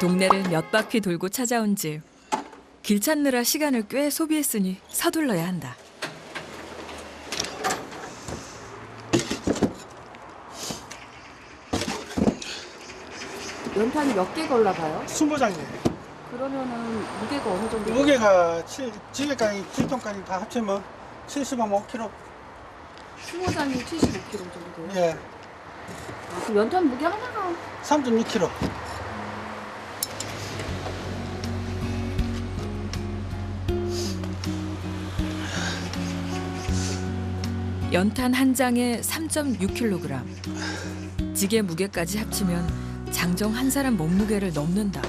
동네를 몇 바퀴 돌고 찾아온 집. 길 찾느라 시간을 꽤 소비했으니 서둘러야 한다. 연탄이 몇 개가 올라가요? 20장이에요. 그러면은 무게가 어느 정도? 무게가 지게까지 7톤까지 다 합치면 75kg. 20장이 75kg 정도 돼요? 예. 아, 그럼 연탄 무게 하나가 3.6kg. 연탄 한 장에 3.6kg. 지게 무게까지 합치면 장정 한 사람 몸무게를 넘는다.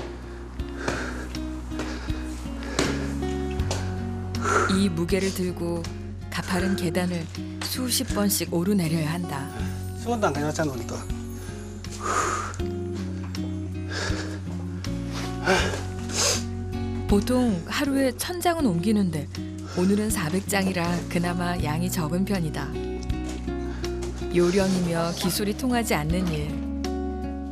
이 무게를 들고 가파른 계단을 수십 번씩 오르내려야 한다. 수건도 안 가져왔잖아, 우리 또. 보통 하루에 1000장은 옮기는데 오늘은 400장이라 그나마 양이 적은 편이다. 요령이며 기술이 통하지 않는 일.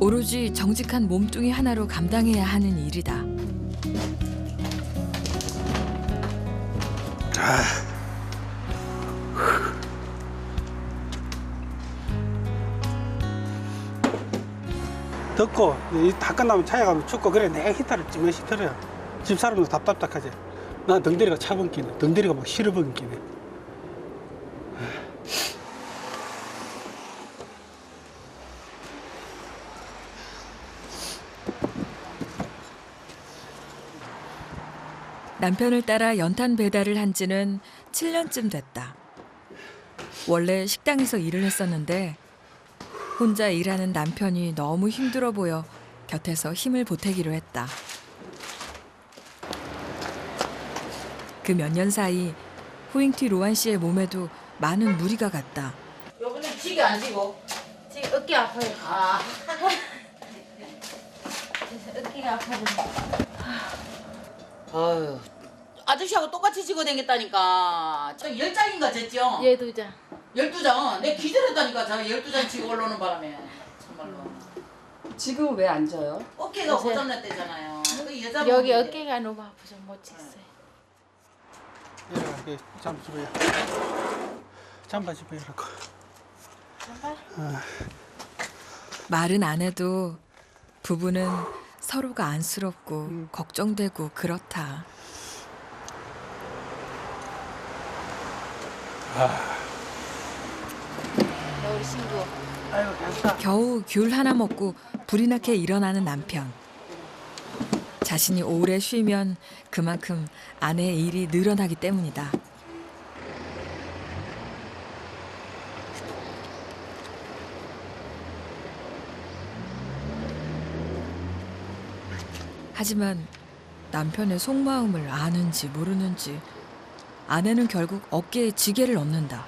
오로지 정직한 몸뚱이 하나로 감당해야 하는 일이다. 덥고 다 끝나면 차에 가면 춥고 그래 내가 히터를 찌면씩 틀어요. 집사람도 답답하지. 나 등대리가 차번기네. 등대리가 막 실어번기네. 남편을 따라 연탄 배달을 한 지는 7년쯤 됐다. 원래 식당에서 일을 했었는데 혼자 일하는 남편이 너무 힘들어 보여 곁에서 힘을 보태기로 했다. 그 몇 년 사이 후잉티 로안 씨의 몸에도 많은 무리가 갔다. 요번엔 지게 안 지고 지금 어깨 아파요. 아 어깨가 아파요. 아유 아저씨하고 똑같이 지고 다녔다니까 저 10장인가 졌죠? 얘 2장. 12장 내 기절했다니까 저 12장 지고 올라오는 바람에 정말로 지금 왜 앉아요? 어깨가 요새- 고장났대잖아요 그 여자 여기 어깨가 너무 아파서 못 찍어요. 이렇게 잠 집어요. 잠바 집어요. 이렇게. 정말? 말은 안 해도 부부는 서로가 안쓰럽고 걱정되고 그렇다. 나 우리 친구. 아이고 괜찮다. 겨우 귤 하나 먹고 불이 나게 일어나는 남편. 자신이 오래 쉬면 그만큼 아내의 일이 늘어나기 때문이다. 하지만 남편의 속마음을 아는지 모르는지 아내는 결국 어깨에 지게를 넣는다.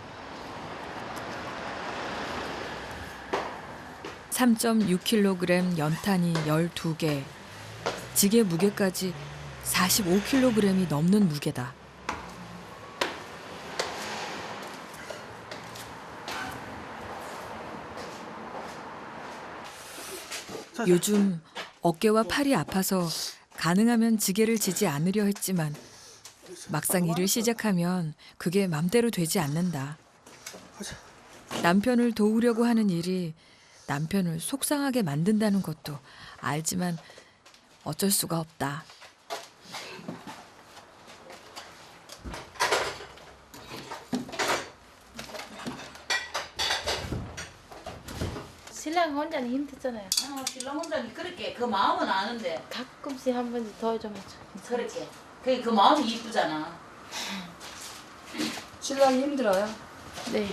3.6kg 연탄이 12개, 지게 무게까지 45kg이 넘는 무게다. 요즘 어깨와 팔이 아파서 가능하면 지게를 지지 않으려 했지만 막상 일을 시작하면 그게 맘대로 되지 않는다. 남편을 도우려고 하는 일이 남편을 속상하게 만든다는 것도 알지만 어쩔 수가 없다. 신랑 혼자는 힘들잖아요. 신랑 혼자니 그렇게 그 마음은 아는데 가끔씩 한 번씩 도와주면 괜찮아요. 그렇게 그 마음이 이쁘잖아 신랑이 힘들어요? 네.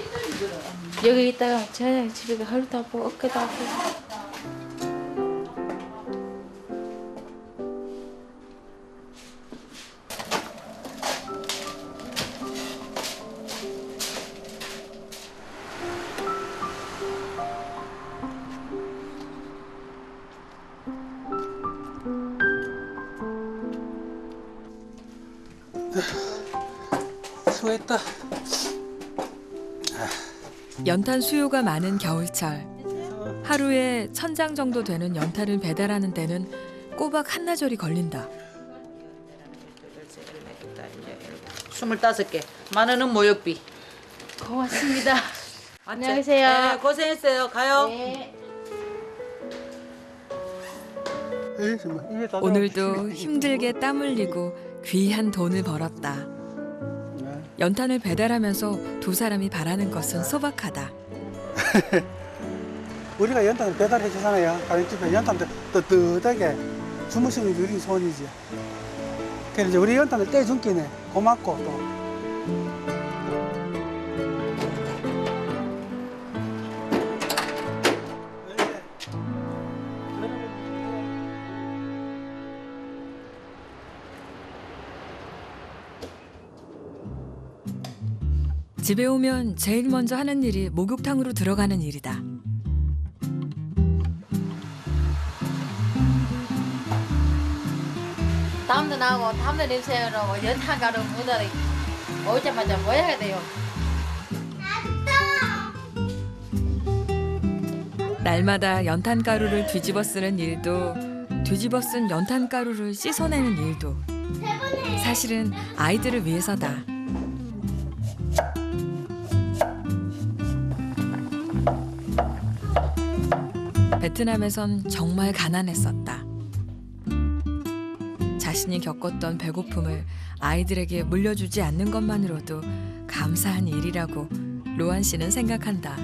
여기 있다가 저녁 집에 가 허리도 아프고 어깨도 아프고. 수고했다. 연탄 수요가 많은 겨울철. 하루에 1,000장 정도 되는 연탄을 배달하는 데는 꼬박 한나절이 걸린다. 25개. 만원은 모욕비. 고맙습니다. 안녕히 계세요. 네, 고생했어요. 가요. 네. 에이, 정말 입에 다 오늘도 힘들게 땀 흘리고 귀한 돈을 벌었다. 네. 연탄을 배달하면서 두 사람이 바라는 것은 소박하다. 우리가 연탄을 배달해 주잖아요. 다른 집에 연탄도 뜨뜻하게 주무시는 게 우리 소원이지. 그래서 이제 우리 연탄을 떼준 끼네 고맙고 또. 집에 오면 제일 먼저 하는 일이 목욕탕으로 들어가는 일이다. 땀도 나고 땀도 냄새 나고 연탄 가루 묻어라. 오자마자 뭐 해야 돼요? 날마다 연탄 가루를 뒤집어 쓰는 일도 뒤집어 쓴 연탄 가루를 씻어내는 일도 사실은 아이들을 위해서다. 베트남에선 정말 가난했었다. 자신이 겪었던 배고픔을 아이들에게 물려주지 않는 것만으로도 감사한 일이라고 로안 씨는 생각한다.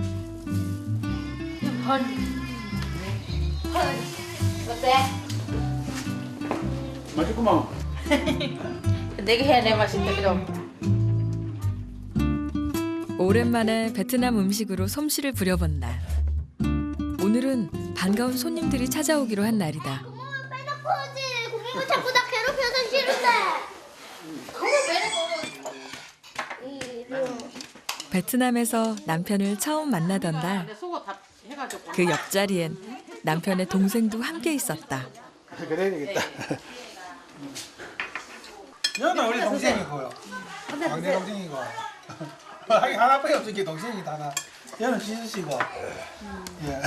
어때? 맛있구만. 내가 해야 내 맛인데 그럼. 오랜만에 베트남 음식으로 솜씨를 부려본 날. 오늘은 반가운 손님들이 찾아오기로 한 날이다. 빼놓고 오지. 고모가 자꾸 나 괴롭혀서 싫은데. 베트남에서 남편을 처음 만나던 날, 속옷 다 해가지고. 그 옆자리엔 남편의 동생도 함께 있었다. 그래야 되겠다. 여는 우리 동생이고요. 막내 동생이고. 하나밖에 없으니까 동생이 다나. 얘는 지수씨고. 예.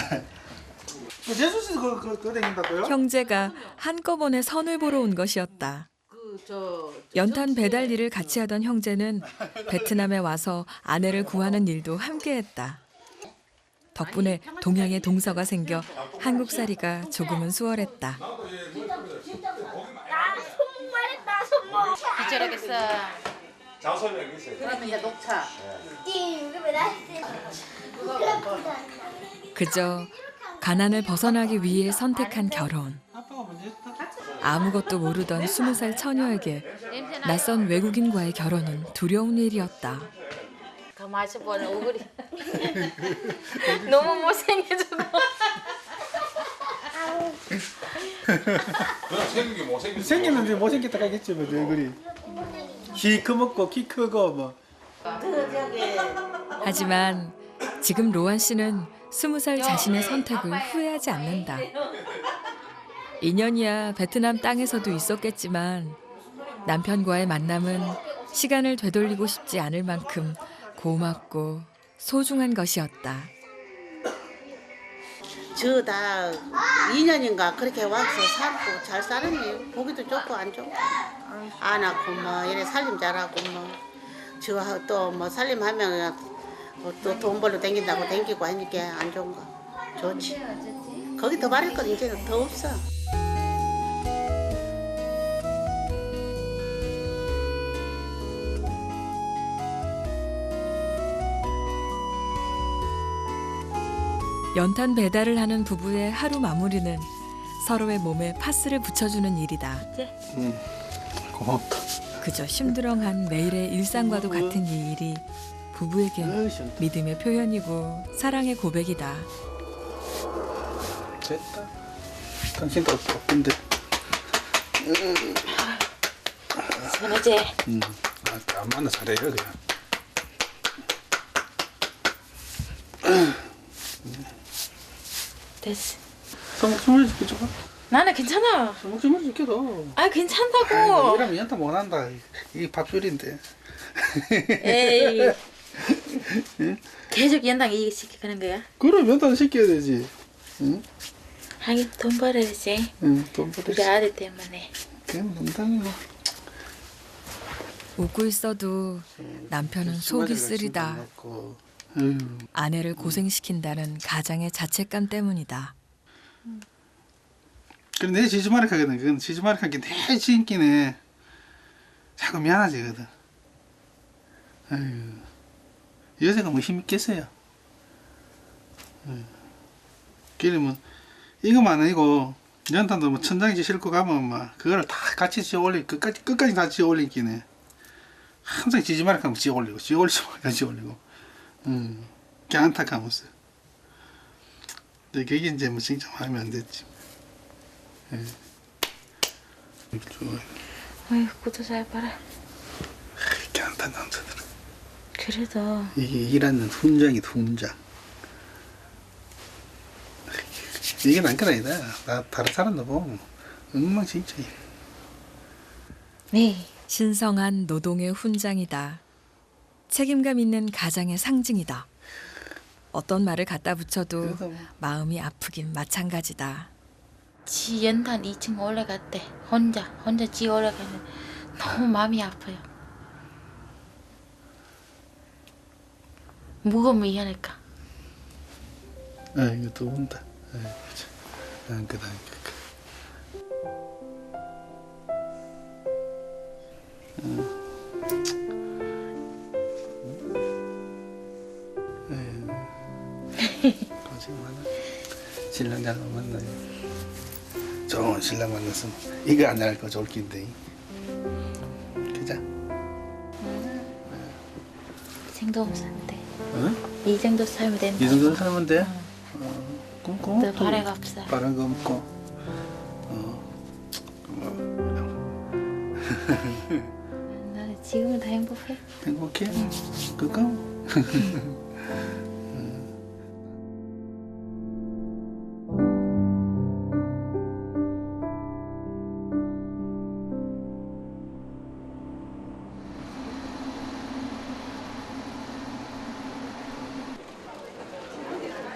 재수씨 그거 댕긴다고요? 형제가 한꺼번에 선을 보러 온 것이었다. 연탄 배달 일을 같이 하던 형제는 베트남에 와서 아내를 구하는 일도 함께했다. 덕분에 동양의 동서가 생겨 한국살이가 조금은 수월했다. 나 손목. 기절하겠어. 그러면 이제 녹차. 그저 가난을 벗어나기 위해 선택한 결혼. 아빠가 먼저 했다. 아무것도 모르던 20살 처녀에게 낯선 외국인과의 결혼은 두려운 일이었다. 더 마셔 보는 오그리. 너무 못생겨서. 생기는데 못생겼다 가겠지 뭐 얼굴이. 키 크먹고 키 크고 뭐. 하지만 지금 로안 씨는 20살 자신의 선택을 후회하지 않는다. 2년이야 베트남 땅에서도 있었겠지만 남편과의 만남은 시간을 되돌리고 싶지 않을 만큼 고맙고 소중한 것이었다. 저 다 2년인가 그렇게 와서 살고 잘 살았네. 보기도 좋고 안 좋고 안 낳고 뭐 이래 살림 잘하고 뭐 저 또 뭐 살림하면 또 돈 벌러 댕긴다고 댕기고 하니까 안 좋은가. 좋지. 거기 더 바랄 건 이제는 더 없어. 연탄 배달을 하는 부부의 하루 마무리는 서로의 몸에 파스를 붙여주는 일이다. 고맙다. 그저 심드렁한 매일의 일상과도 같은 이 일이 부부에겐 믿음의 표현이고 사랑의 고백이다. 됐다. 당신도 바쁜데. 선우지. 안 만나 잘해요 그냥. 됐어. 소목 좀 해줄게 조금. 나는 괜찮아. 소목 좀 해줄게 너. 아 괜찮다고. 이러면 연타 못한다. 이 밥줄인데. 에이. 계속 연당 이익 시키는 거야? 그럼 연탄 시켜야 되지. 응? 하긴 돈 벌어야지. 응, 돈 우리 벌었어. 아들 때문에. 그냥 농담이고. 웃고 있어도 남편은 속이 쓰리다. 아유, 아내를 고생시킨다는 가장의 자책감 때문이다. 그래 내 지지마르카거든. 그건 지지마르카 게내 지인기네. 자꾸 미안하지 거든. 아유, 여자가 뭐 힘 있겠어요. 그래 뭐 이거만 아니고 연탄도 뭐 천장지 싣고 가면 막 그거를 다 같이 지어 올리 끝까지 다 지어 올리기네. 항상 지지마르카 지어 올리고 지어 올리고. 그게 안타까웠어. 근데 그게 이제 뭐 진짜 마음에 안 됐지. 예. 좋아요. 어휴, 구도 잘 봐라. 이렇게 안타 남자들은. 그래도 이게 일하는 훈장이다, 훈장. 이게 난 건 아니다. 나 다른 사람도 보면 엉망진창이야. 네. 신성한 노동의 훈장이다. 책임감 있는 가장의 상징이다. 어떤 말을 갖다 붙여도 그래도 뭐. 마음이 아프긴 마찬가지다. 지 연탄 2층 올라갔대. 혼자 지 올라가는 너무 마음이 아파요. 무거우면 미안할까. 아, 이거 또 온다. 안 그다. 고생 많아. 신랑 잘 만나요. 좋은 신랑 만났으면 이거 안 할 거 좋을 낀데. 그자. 이 정도면 산대. 응? 이 정도 살면 된다. 이 정도 살면 돼? 그럼 너 바래가 없어. 바람 거 없고. 나는 지금은 다 행복해. 행복해? 그거?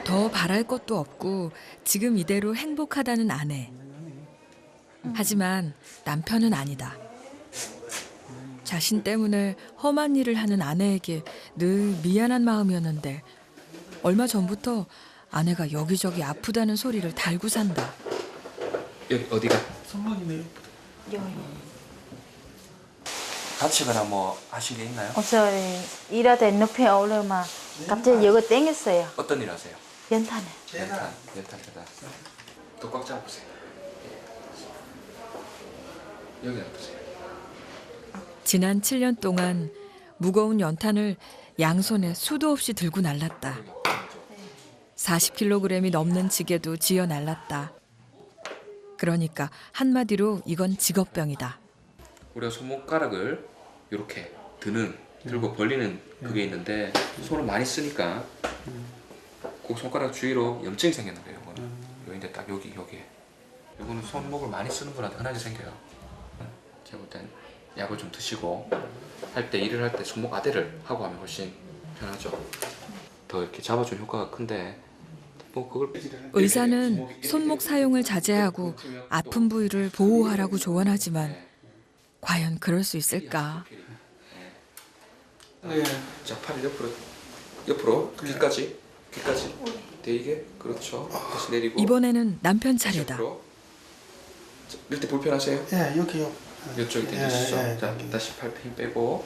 더 바랄 것도 없고 지금 이대로 행복하다는 아내. 하지만 남편은 아니다. 자신 때문에 험한 일을 하는 아내에게 늘 미안한 마음이었는데 얼마 전부터 아내가 여기저기 아프다는 소리를 달고 산다. 여기 어디가? 손목이네요. 다치거나 뭐 하신 게 있나요? 어서 일하다 높이 오르면 갑자기 이거 땡겼어요. 어떤 일 하세요? 연탄을. 연탄에다 더 꽉 잡으세요. 여기 아프세요. 지난 7년 동안 무거운 연탄을 양손에 수도 없이 들고 날랐다. 40kg이 넘는 지게도 지어 날랐다. 그러니까 한마디로 이건 직업병이다. 우리가 손목가락을 이렇게 들고 벌리는 그게 있는데 손을 많이 쓰니까 그 손가락 주위로 염증이 생기는 거예요. 이거는 여기인데 딱 여기에. 이거는 손목을 많이 쓰는 분한테 흔하게 생겨요. 제가 볼 땐 약을 좀 드시고 일을 할 때 손목 아대를 하고 하면 훨씬 편하죠. 더 이렇게 잡아주는 효과가 큰데 뭐 그걸 의사는 손목 사용을 자제하고 아픈 부위를 보호하라고 조언하지만 과연 그럴 수 있을까? 자, 팔을 옆으로 귀까지 대이게 그렇죠. 다시 내리고 이번에는 남편 차례다. 옆으로. 자, 이럴 때 불편하세요? 예, 여기요. 이쪽이 되시죠? 예, 예, 자, 예. 다시 팔 힘 빼고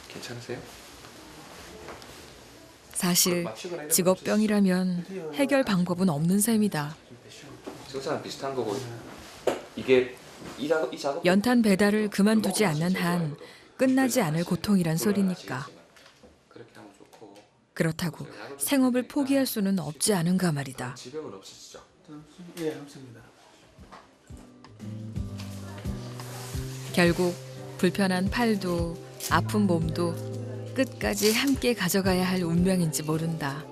괜찮으세요? 사실 직업병이라면 해결 방법은 없는 셈이다. 증상은 비슷한 거고 이게 이 작업 연탄 배달을 그만두지 않는 한 끝나지 않을 고통이란 소리니까. 그렇게 하면 좋고 그렇다고 생업을 포기할 수는 없지 않은가 말이다. 지병은 없으시죠? 예, 없습니다. 결국 불편한 팔도 아픈 몸도 끝까지 함께 가져가야 할 운명인지 모른다.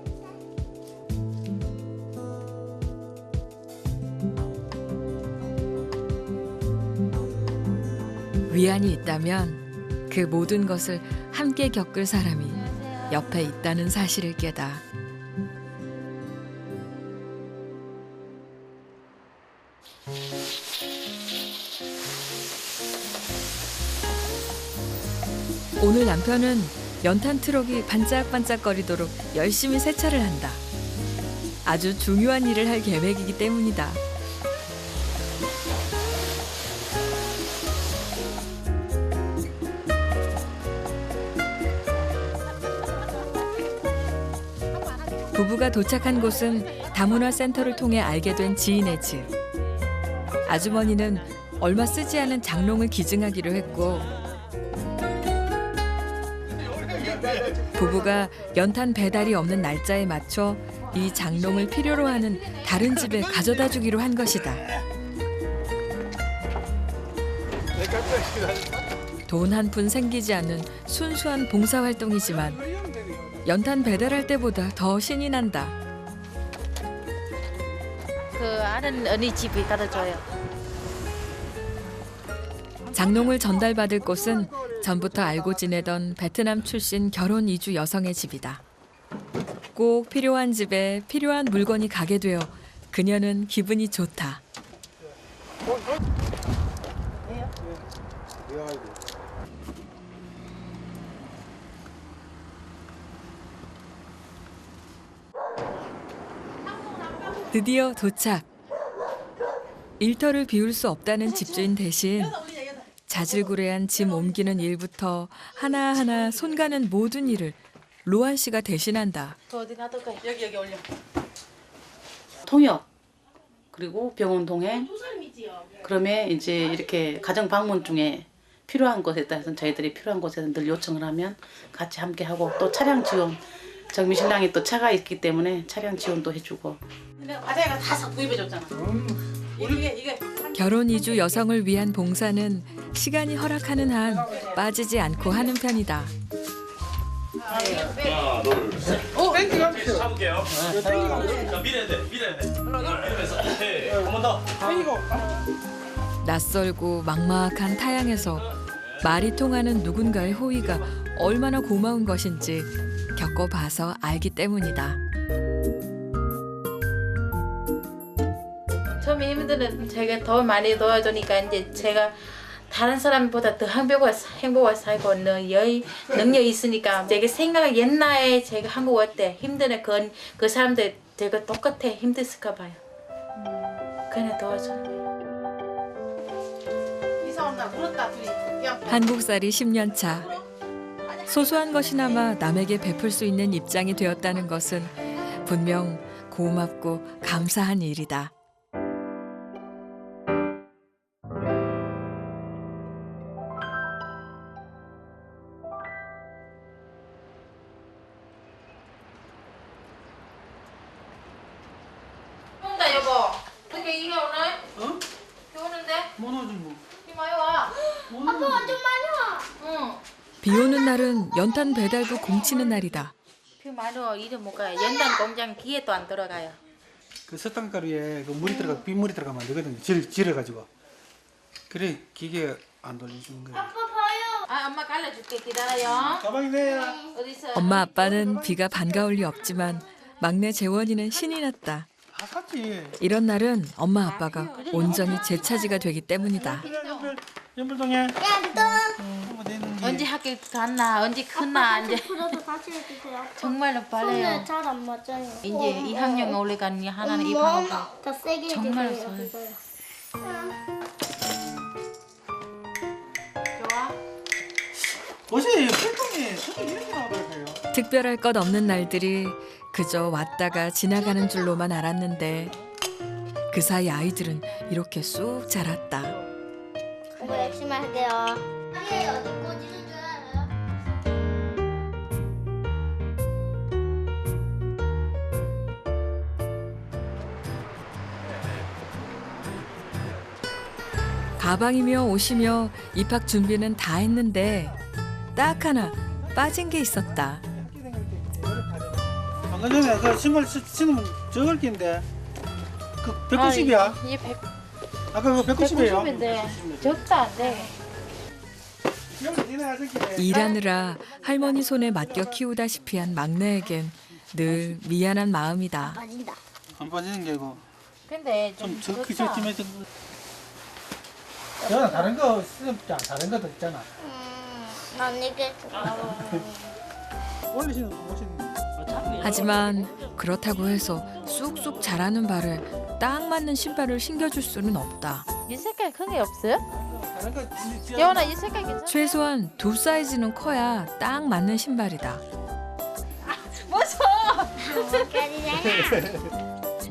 위안이 있다면 그 모든 것을 함께 겪을 사람이 옆에 있다는 사실을 깨다 오늘 남편은 연탄 트럭이 반짝반짝거리도록 열심히 세차를 한다. 아주 중요한 일을 할 계획이기 때문이다. 부부가 도착한 곳은 다문화 센터를 통해 알게 된 지인의 집. 아주머니는 얼마 쓰지 않은 장롱을 기증하기로 했고 부부가 연탄 배달이 없는 날짜에 맞춰 이 장롱을 필요로 하는 다른 집에 가져다 주기로 한 것이다. 돈 한 푼 생기지 않는 순수한 봉사활동이지만 연탄 배달할 때보다 더 신이 난다. 그 아는 언니 집에 가다 줘요. 장롱을 전달받을 곳은 전부터 알고 지내던 베트남 출신 결혼 이주 여성의 집이다. 꼭 필요한 집에 필요한 물건이 가게 되어 그녀는 기분이 좋다. 드디어 도착. 일터를 비울 수 없다는 집주인 대신 자질구레한 짐 옮기는 일부터 하나하나 손 가는 모든 일을 로한 씨가 대신한다. 어디 놔둘까요? 여기 올려. 통역 그리고 병원 동행 그러면 이제 이렇게 가정 방문 중에 필요한 곳에다 해서 저희들이 필요한 곳에서 늘 요청을 하면 같이 함께 하고 또 차량 지원 정미 신랑이 또 차가 있기 때문에 차량 지원도 해주고 내가 과자가 다 구입해줬잖아. 이게 결혼 이주 여성을 위한 봉사는 시간이 허락하는 한 빠지지 않고 하는 편이다. 하나, 둘, 셋. 잡을게요. 자, 밀어야 돼. 밀면서. 오케이. 한 번 더. 낯설고 막막한 타향에서 말이 통하는 누군가의 호의가 얼마나 고마운 것인지 겪어봐서 알기 때문이다. 처음에 힘드는 제가 더 많이 도와주니까 이제 제가 다른 사람보다 더 행복하게 살고 능력이 있으니까 제가 생각은 옛날에 제가 한국 올 때 힘드는 그 사람들 제가 똑같아 힘들을까 봐요. 그냥 도와주는 거예요. 이사 온다 물었다 둘이. 한국살이 10년 차. 소소한 것이나마 남에게 베풀 수 있는 입장이 되었다는 것은 분명 고맙고 감사한 일이다. 온다 여보. 어떻게 이게 오늘? 어? 비 오는데? 못 오지 뭐. 비 많이 와. 아빠 완전 많이 와. 응. 비 오는 날은 연탄 배달도 공치는 날이다. 비 많이 와. 이래 못 가요. 연탄 공장 기계도 안 들어가요. 그 석탄가루에 그 물이 들어가 빗물이 들어가면 안 되거든요. 질어가지고. 그래 기계 안 돌려주는 거예요. 아빠 봐요. 아 엄마 갈라줄게 기다려요. 가방이 내야. 어디 있어? 엄마 아빠는 비가 반가울 리 없지만 막내 재원이는 신이 났다. 다 샀지. 이런 날은 엄마 아빠가 온전히 제 차지가 되기 때문이다. 연불동에. 야, 언제 학교 갔나? 언제 크나? 이제 풀어서 다시 해주세요. 정말로 손에 빨라요. 잘 안 맞아요. 이제 2학년 올라가니 하나는 입학하고 더 세게 정말 해주세요. 좋아요. 그거요. 좋아? 어제 필통이 어떻게 이렇게 나와버려요? 특별할 것 없는 날들이 그저 왔다가 지나가는 줄로만 알았는데 그 사이 아이들은 이렇게 쑥 자랐다. 공부 열심히 할게요. 아니, 어디 꽂이는 줄 알아요? 가방이며 옷이며 입학 준비는 다 했는데 딱 하나 빠진 게 있었다. 방금 전에 그 신발 신으면 저걸 낀데 그 190이야? 이게 100, 아까 그 190이에요? 190인데 적도 안 돼. 일하느라 할머니 손에 맡겨 키우다시피 한 막내에겐 늘 미안한 마음이다. 빠진다. 안 빠지는 게 아니고 근데 좀 적기 적지만 좀. 연아 다른 거 쓰자. 다른 것도 있잖아. 난 이게 올리시는 거 보시는. 하지만 그렇다고 해서 쑥쑥 자라는 발에 딱 맞는 신발을 신겨줄 수는 없다. 이 색깔 큰 게 없어요? 다른 거 예원아 이 색깔 괜찮아? 최소한 2 사이즈는 커야 딱 맞는 신발이다.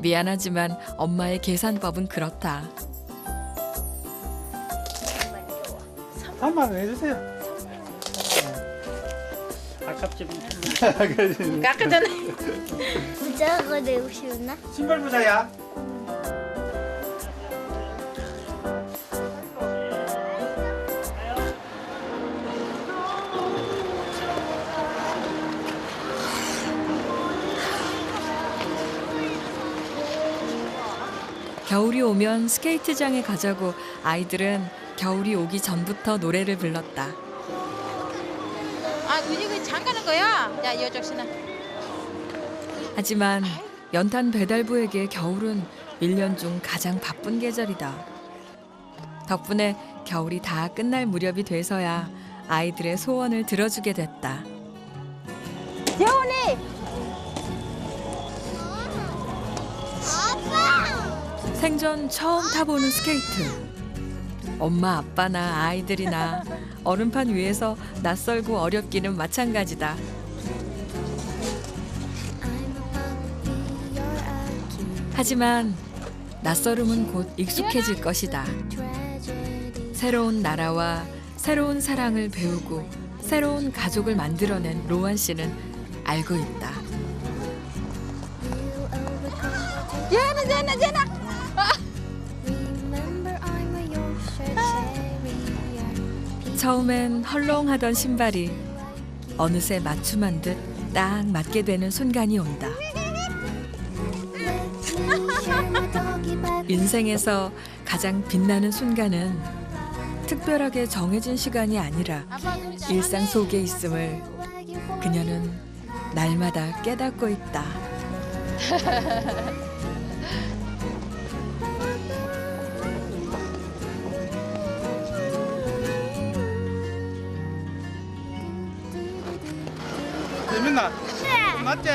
미안하지만 엄마의 계산법은 그렇다. 3만 원 해주세요. 깎아잖아. 부자가 되고 싶나? 신발 부자야. 겨울이 오면 스케이트장에 가자고 아이들은 겨울이 오기 전부터 노래를 불렀다. 아 우리 잠가는 거야? 야 이쪽 신아. 하지만 연탄 배달부에게 겨울은 1년 중 가장 바쁜 계절이다. 덕분에 겨울이 다 끝날 무렵이 돼서야 아이들의 소원을 들어주게 됐다. 예원이. 생전 처음 타보는 스케이트. 엄마 아빠나 아이들이나 얼음판 위에서 낯설고 어렵기는 마찬가지다. 하지만 낯설음은 곧 익숙해질 것이다. 새로운 나라와 새로운 사랑을 배우고 새로운 가족을 만들어낸 로안 씨는 알고 있다. 예나. 처음엔 헐렁하던 신발이 어느새 맞춤한 듯 딱 맞게 되는 순간이 온다. 인생에서 가장 빛나는 순간은 특별하게 정해진 시간이 아니라 일상 속에 있음을 그녀는 날마다 깨닫고 있다. 재밌나? 맞지?